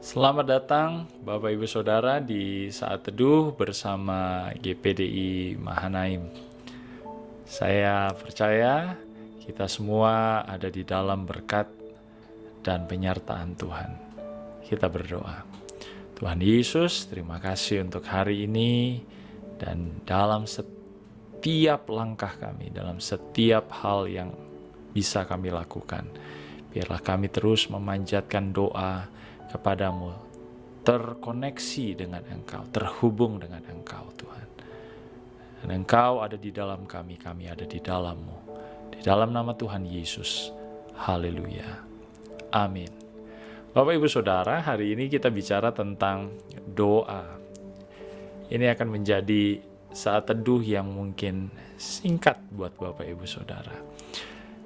Selamat datang Bapak Ibu Saudara di Saat Teduh bersama GPDI Mahanaim. Saya percaya kita semua ada di dalam berkat dan penyertaan Tuhan. Kita berdoa. Tuhan Yesus, terima kasih untuk hari ini dan dalam setiap langkah kami, dalam setiap hal yang bisa kami lakukan. Biarlah kami terus memanjatkan doa kepadamu, terkoneksi dengan Engkau, terhubung dengan Engkau Tuhan. Dan Engkau ada di dalam kami, kami ada di dalam-Mu. Di dalam nama Tuhan Yesus. Haleluya. Amin. Bapak Ibu Saudara, hari ini kita bicara tentang doa. Ini akan menjadi saat teduh yang mungkin singkat buat Bapak Ibu Saudara.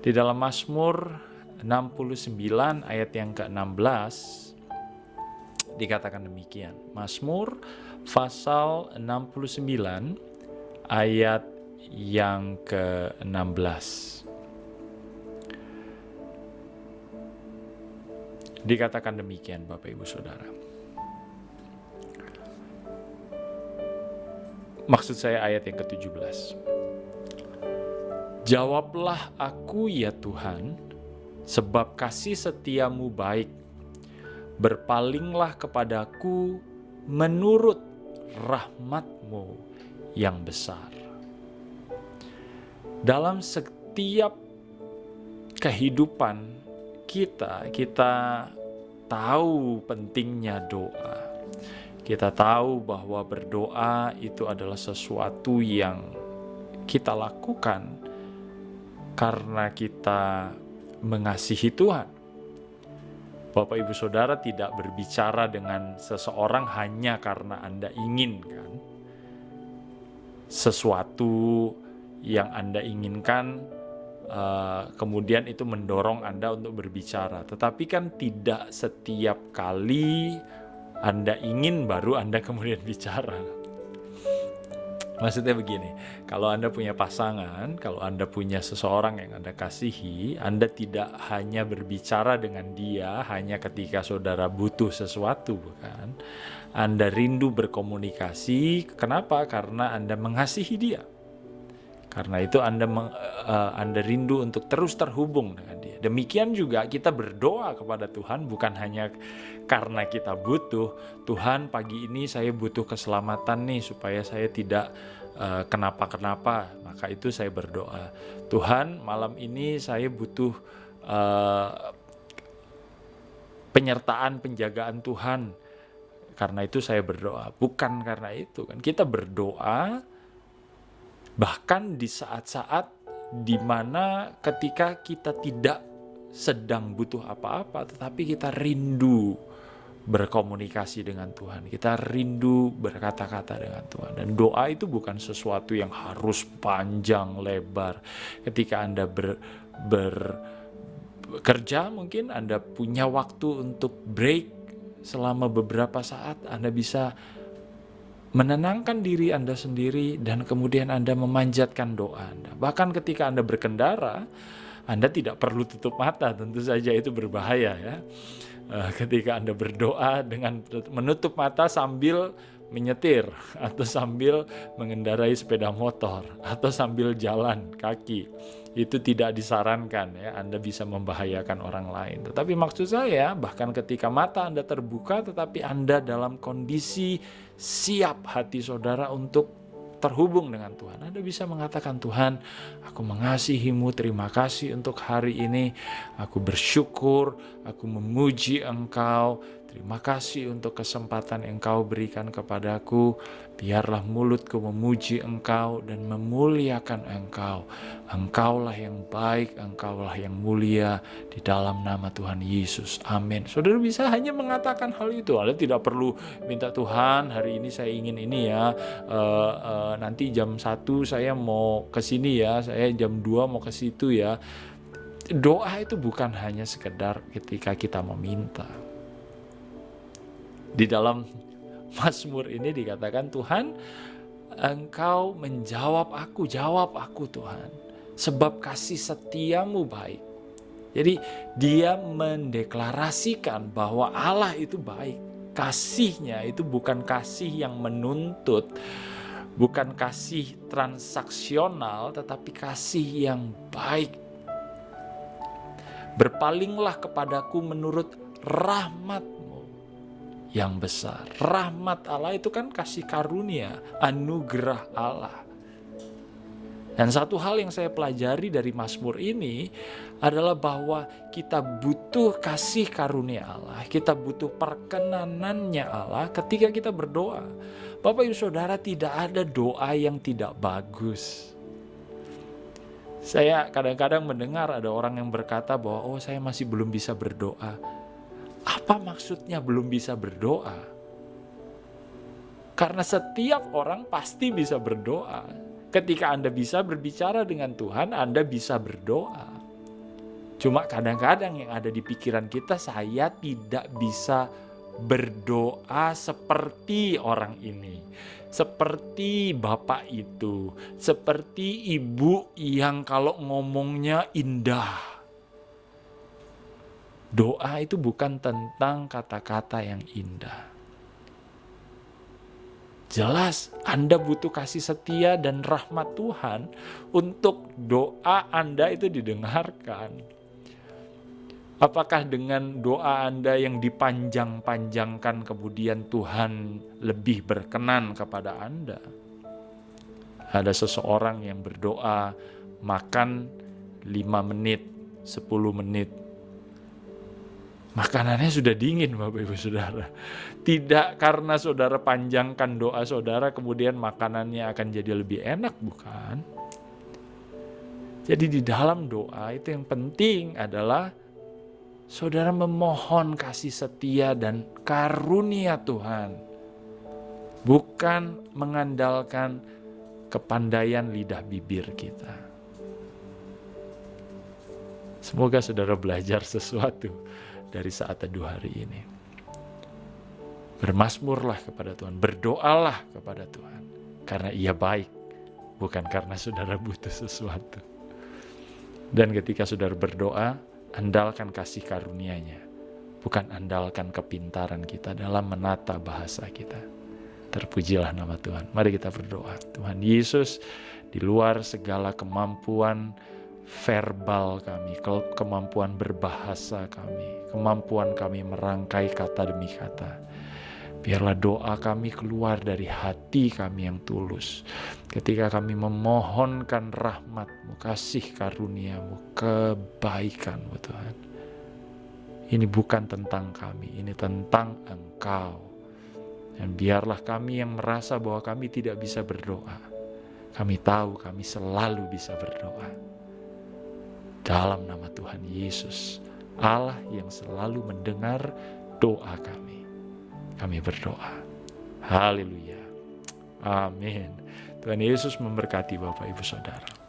Di dalam Mazmur 69 ayat yang ke-16 dikatakan demikian. Mazmur pasal 69 ayat yang ke-16. Dikatakan demikian Bapak Ibu Saudara. Maksud saya ayat yang ke-17. Jawablah aku ya Tuhan, sebab kasih setiamu baik. Berpalinglah kepadaku menurut rahmat-Mu yang besar. Dalam setiap kehidupan kita tahu pentingnya doa. Kita tahu bahwa berdoa itu adalah sesuatu yang kita lakukan karena kita mengasihi Tuhan. Bapak Ibu Saudara tidak berbicara dengan seseorang hanya karena Anda inginkan sesuatu yang Anda inginkan, kemudian itu mendorong Anda untuk berbicara. Tetapi kan tidak setiap kali Anda ingin baru Anda kemudian bicara. Maksudnya begini, kalau Anda punya pasangan, kalau Anda punya seseorang yang Anda kasihi, Anda tidak hanya berbicara dengan dia hanya ketika saudara butuh sesuatu, bukan? Anda rindu berkomunikasi, kenapa? Karena Anda mengasihi dia. Karena itu Anda rindu untuk terus terhubung dengan dia. Demikian juga kita berdoa kepada Tuhan bukan hanya karena kita butuh. Tuhan, pagi ini saya butuh keselamatan nih supaya saya tidak kenapa-kenapa. Maka itu saya berdoa. Tuhan, malam ini saya butuh penyertaan, penjagaan Tuhan. Karena itu saya berdoa. Bukan karena itu kan. Kita berdoa bahkan di saat-saat di mana ketika kita tidak sedang butuh apa-apa, tetapi kita rindu berkomunikasi dengan Tuhan. Kita rindu berkata-kata dengan Tuhan. Dan doa itu bukan sesuatu yang harus panjang lebar. Ketika Anda bekerja, mungkin Anda punya waktu untuk break selama beberapa saat, Anda bisa menenangkan diri Anda sendiri dan kemudian Anda memanjatkan doa Anda. Bahkan ketika Anda berkendara, Anda tidak perlu tutup mata, tentu saja itu berbahaya ya. Ketika Anda berdoa dengan menutup mata sambil menyetir atau sambil mengendarai sepeda motor atau sambil jalan kaki, itu tidak disarankan ya. Anda bisa membahayakan orang lain. Tetapi maksud saya bahkan ketika mata Anda terbuka tetapi Anda dalam kondisi siap hati saudara untuk terhubung dengan Tuhan, Anda bisa mengatakan, Tuhan, aku mengasihi-Mu, terima kasih untuk hari ini, aku bersyukur, aku memuji Engkau, terima kasih untuk kesempatan Engkau berikan kepadaku, biarlah mulutku memuji Engkau dan memuliakan Engkau. Engkaulah yang baik, Engkaulah yang mulia, di dalam nama Tuhan Yesus. Amin. Saudara bisa hanya mengatakan hal itu. Anda tidak perlu minta, Tuhan, hari ini saya ingin ini ya, nanti jam 1 saya mau ke sini ya, saya jam 2 mau ke situ ya. Doa itu bukan hanya sekedar ketika kita meminta. Di dalam Mazmur ini dikatakan, Tuhan, Engkau menjawab aku, jawab aku Tuhan, sebab kasih setiamu baik. Jadi dia mendeklarasikan bahwa Allah itu baik. Kasihnya itu bukan kasih yang menuntut, bukan kasih transaksional, tetapi kasih yang baik. Berpalinglah kepadaku menurut rahmat-Mu yang besar. Rahmat Allah itu kan kasih karunia, anugerah Allah. Dan satu hal yang saya pelajari dari Mazmur ini adalah bahwa kita butuh kasih karunia Allah, kita butuh perkenanannya Allah ketika kita berdoa. Bapak Ibu Saudara, tidak ada doa yang tidak bagus. Saya kadang-kadang mendengar ada orang yang berkata bahwa saya masih belum bisa berdoa. Apa maksudnya belum bisa berdoa? Karena setiap orang pasti bisa berdoa. Ketika Anda bisa berbicara dengan Tuhan, Anda bisa berdoa. Cuma kadang-kadang yang ada di pikiran kita, saya tidak bisa berdoa seperti orang ini, seperti bapak itu, seperti ibu yang kalau ngomongnya indah. Doa itu bukan tentang kata-kata yang indah. Jelas Anda butuh kasih setia dan rahmat Tuhan untuk doa Anda itu didengarkan. Apakah dengan doa Anda yang dipanjang-panjangkan kemudian Tuhan lebih berkenan kepada Anda? Ada seseorang yang berdoa makan 5 menit, 10 menit. Makanannya sudah dingin Bapak Ibu Saudara. Tidak karena saudara panjangkan doa saudara kemudian makanannya akan jadi lebih enak, bukan? Jadi di dalam doa itu yang penting adalah saudara memohon kasih setia dan karunia Tuhan. Bukan mengandalkan kepandaian lidah bibir kita. Semoga saudara belajar sesuatu dari saat teduh hari ini. Bermazmurlah kepada Tuhan, berdoalah kepada Tuhan. Karena Ia baik, bukan karena saudara butuh sesuatu. Dan ketika saudara berdoa, andalkan kasih karunia-Nya, bukan andalkan kepintaran kita dalam menata bahasa kita. Terpujilah nama Tuhan. Mari kita berdoa. Tuhan Yesus, di luar segala kemampuan verbal kami, kemampuan berbahasa kami, kemampuan kami merangkai kata demi kata, biarlah doa kami keluar dari hati kami yang tulus. Ketika kami memohonkan rahmat-Mu, kasih karunia-Mu, kebaikan-Mu Tuhan. Ini bukan tentang kami, ini tentang Engkau. Dan biarlah kami yang merasa bahwa kami tidak bisa berdoa, kami tahu kami selalu bisa berdoa. Dalam nama Tuhan Yesus, Allah yang selalu mendengar doa kami. Kami berdoa. Haleluya. Amin. Tuhan Yesus memberkati Bapak Ibu Saudara.